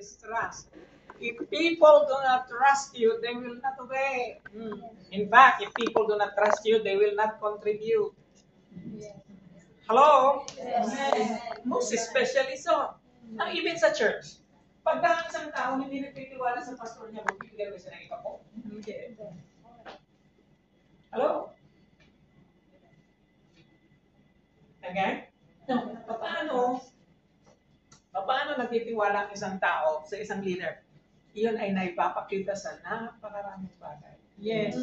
is trust. If people do not trust you, they will not obey. In fact, if people do not trust you, they will not contribute. Hello? Yes. Most especially so. Even sa church. Pagka ang isang tao hindi nagtitiwala sa pastor niya, bibigyan ba siya ng ikapo? Hindi. Hello? Okay? No, paano nagtitiwala ang isang tao sa isang leader? Iyon ay naipapakita sa napakaraming bagay. Yes.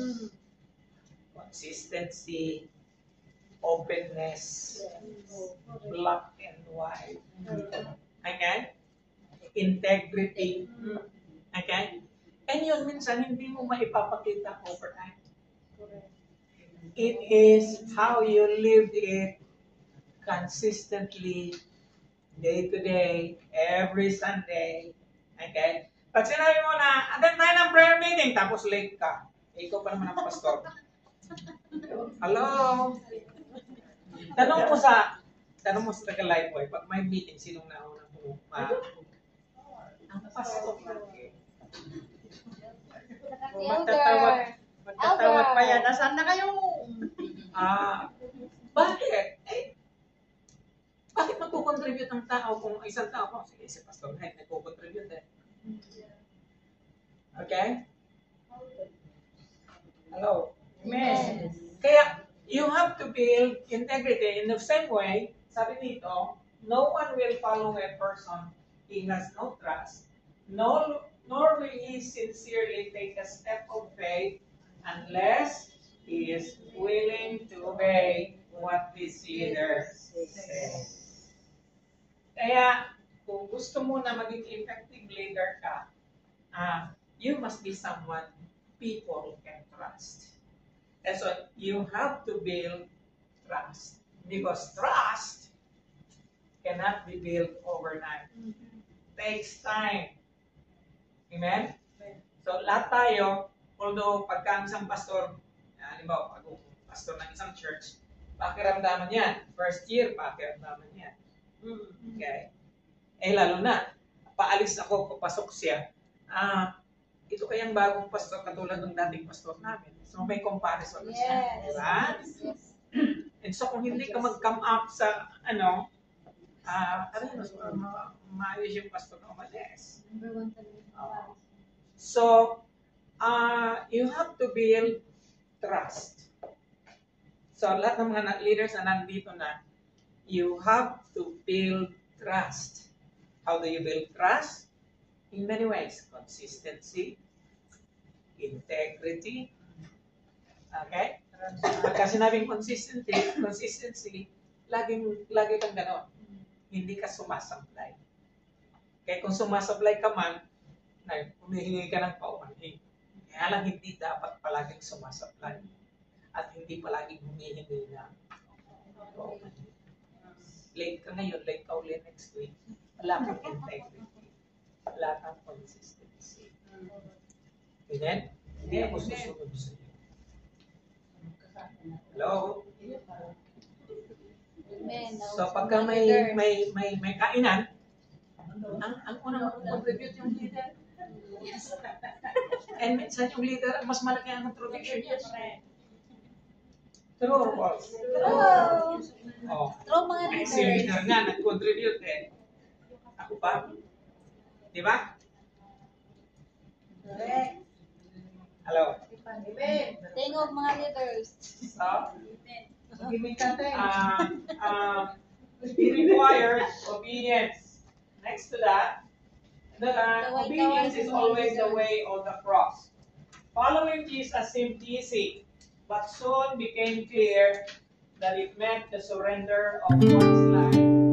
Consistency, openness, black and white. Okay? Integrity. Okay? And yun, minsan, hindi mo maipapakita overnight. It is how you live it consistently, day to day, every Sunday. Okay? Pag sinabi mo na, attend tayo ng prayer meeting, tapos late ka. Ikaw pa naman ang pastor. Hello? Tanong mo sa taga-Lifeway, pag may meeting, sinong nauna pumunta? Ang pastor lagi. Magtatawag pa yan. Nasaan na kayo? Bakit? Bakit magkukontribute ang tao kung isang tao ko? Sige, si Pastor Hyde nagkukontribute eh. Okay? Hello? Amen. Kaya, you have to build integrity. In the same way, sabi dito, no one will follow a person he has no trust, nor will he sincerely take a step of faith unless he is willing to obey what his leader says. Kaya, kung gusto mo na maging effective leader ka, you must be someone people can trust. And so, you have to build trust. Because trust cannot be built overnight. Takes time. Amen? So, lahat tayo, although pagka isang pastor, halimbawa, pag pastor ng isang church, pakiramdaman yan. First year, pakiramdaman yan. Okay? Lalo na, paalis ako, papasok siya, ito kayang bagong pastor katulad ng dating pastor namin. So, may comparison na siya. Diba? And so, kung hindi ka mag-come up sa, maayos yung pastor na umalis. So, you have to build trust. So, lahat ng mga leaders na nandito na, you have to build trust. How do you build trust? In many ways. Consistency, integrity. Okay? Pagka sinabing consistency, lagi kang gano'n. Hindi ka sumasablay. Kaya kung sumasablay ka man, humihingi ka ng paumanhin. Kaya lang hindi dapat palaging sumasablay. At hindi palaging humihingi na paumanhin. Late ka ngayon, late ka ulit next week. Wala kang integrity. Wala kang consistency. Amen? Hindi ako susunod sa iyo. Hello? So pagka may kainan, ang unang contribute yung leader. And minsan yung leader, mas malaki ang contribution niya. True or false? True. True mga leader. Si leader nga, nag-contribute eh. Ako pa. Di ba? Hello? Tingog mga leaders. So, it requires obedience. Next to that, obedience is always the way of the cross. Following Jesus seemed easy, but soon became clear that it meant the surrender of one's life